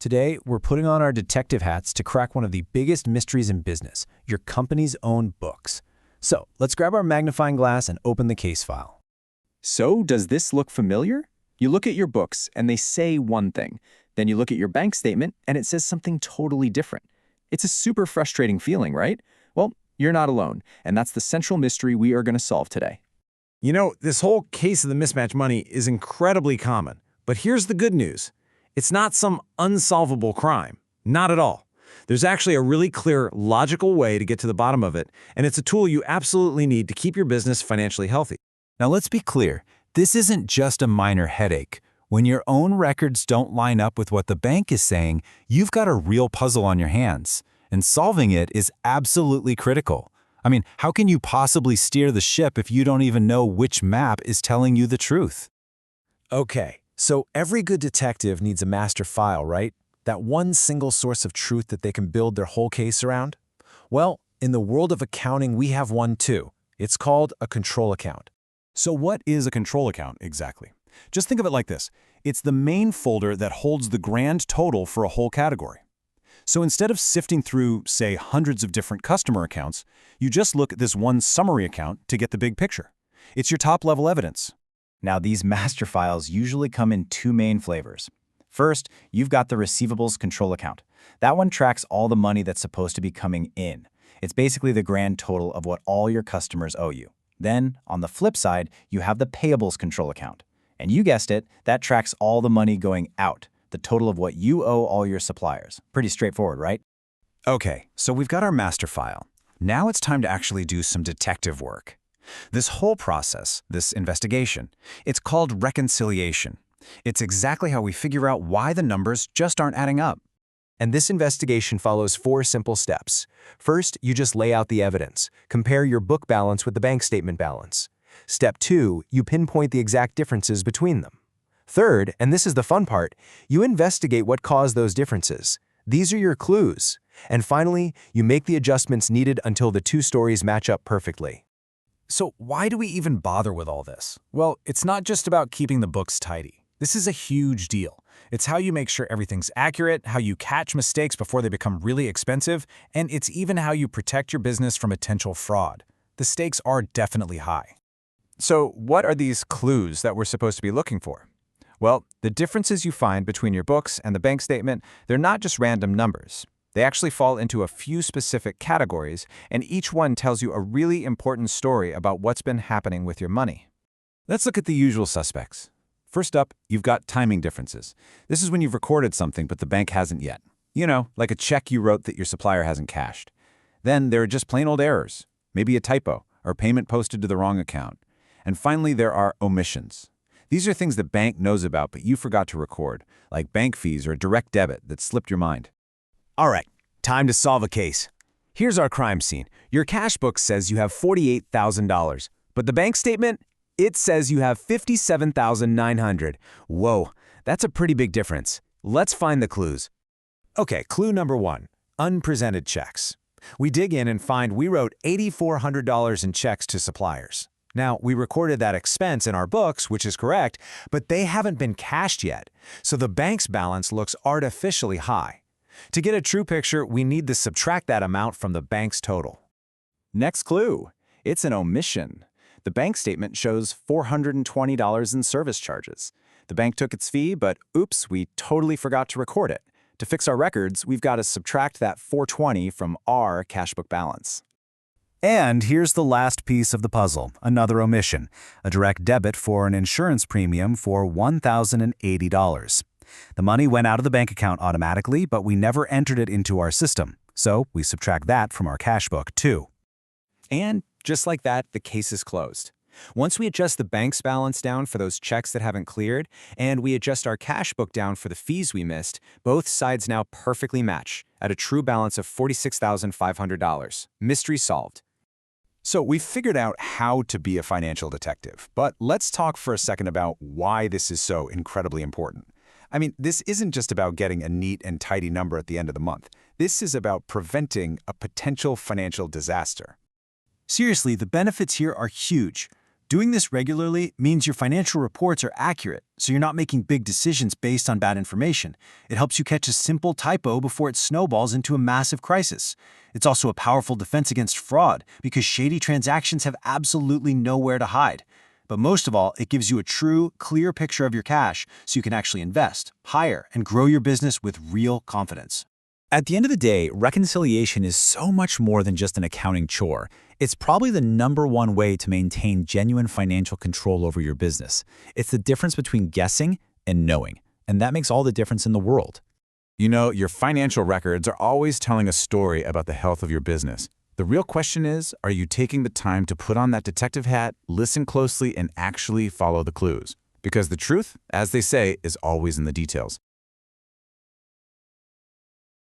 Today, we're putting on our detective hats to crack one of the biggest mysteries in business, your company's own books. So, let's grab our magnifying glass and open the case file. So, does this look familiar? You look at your books and they say one thing. Then you look at your bank statement and it says something totally different. It's a super frustrating feeling, right? Well, you're not alone, and that's the central mystery we are going to solve today. You know, this whole case of the mismatched money is incredibly common. But here's the good news. It's not some unsolvable crime. Not at all. There's actually a really clear, logical way to get to the bottom of it, and it's a tool you absolutely need to keep your business financially healthy. Now let's be clear, this isn't just a minor headache. When your own records don't line up with what the bank is saying, you've got a real puzzle on your hands, and solving it is absolutely critical. I mean, how can you possibly steer the ship if you don't even know which map is telling you the truth? Okay, so every good detective needs a master file, right? That one single source of truth that they can build their whole case around? Well, in the world of accounting, we have one too. It's called a control account. So what is a control account exactly? Just think of it like this. It's the main folder that holds the grand total for a whole category. So instead of sifting through, say, hundreds of different customer accounts, you just look at this one summary account to get the big picture. It's your top-level evidence. Now, these master files usually come in two main flavors. First, you've got the receivables control account. That one tracks all the money that's supposed to be coming in. It's basically the grand total of what all your customers owe you. Then, on the flip side, you have the payables control account. And you guessed it, that tracks all the money going out, the total of what you owe all your suppliers. Pretty straightforward, right? Okay, so we've got our master file. Now it's time to actually do some detective work. This whole process, this investigation, it's called reconciliation. It's exactly how we figure out why the numbers just aren't adding up. And this investigation follows 4 simple steps. First, you just lay out the evidence. Compare your book balance with the bank statement balance. Step 2, you pinpoint the exact differences between them. Third, and this is the fun part, you investigate what caused those differences. These are your clues. And finally, you make the adjustments needed until the 2 stories match up perfectly. So why do we even bother with all this? Well, it's not just about keeping the books tidy. This is a huge deal. It's how you make sure everything's accurate, how you catch mistakes before they become really expensive, and it's even how you protect your business from potential fraud. The stakes are definitely high. So what are these clues that we're supposed to be looking for? Well, the differences you find between your books and the bank statement, they're not just random numbers. They actually fall into a few specific categories, and each one tells you a really important story about what's been happening with your money. Let's look at the usual suspects. First up, you've got timing differences. This is when you've recorded something but the bank hasn't yet. You know, like a check you wrote that your supplier hasn't cashed. Then there are just plain old errors, maybe a typo or payment posted to the wrong account. And finally, there are omissions. These are things the bank knows about but you forgot to record, like bank fees or a direct debit that slipped your mind. All right, time to solve a case. Here's our crime scene. Your cash book says you have $48,000, but the bank statement, it says you have $57,900. Whoa, that's a pretty big difference. Let's find the clues. Okay, clue number 1, unpresented checks. We dig in and find we wrote $8,400 in checks to suppliers. Now, we recorded that expense in our books, which is correct, but they haven't been cashed yet, so the bank's balance looks artificially high. To get a true picture, we need to subtract that amount from the bank's total. Next clue. It's an omission. The bank statement shows $420 in service charges. The bank took its fee, but oops, we totally forgot to record it. To fix our records, we've got to subtract that $420 from our cash book balance. And here's the last piece of the puzzle, another omission, a direct debit for an insurance premium for $1,080. The money went out of the bank account automatically, but we never entered it into our system, so we subtract that from our cash book too. And just like that, the case is closed. Once we adjust the bank's balance down for those checks that haven't cleared, and we adjust our cash book down for the fees we missed, both sides now perfectly match at a true balance of $46,500. Mystery solved. So we've figured out how to be a financial detective, but let's talk for a second about why this is so incredibly important. I mean, this isn't just about getting a neat and tidy number at the end of the month. This is about preventing a potential financial disaster. Seriously, the benefits here are huge. Doing this regularly means your financial reports are accurate, so you're not making big decisions based on bad information. It helps you catch a simple typo before it snowballs into a massive crisis. It's also a powerful defense against fraud because shady transactions have absolutely nowhere to hide. But most of all, it gives you a true, clear picture of your cash so you can actually invest, hire, and grow your business with real confidence. At the end of the day, reconciliation is so much more than just an accounting chore. It's probably the #1 way to maintain genuine financial control over your business. It's the difference between guessing and knowing, and that makes all the difference in the world. You know, your financial records are always telling a story about the health of your business. The real question is, are you taking the time to put on that detective hat, listen closely, and actually follow the clues? Because the truth, as they say, is always in the details.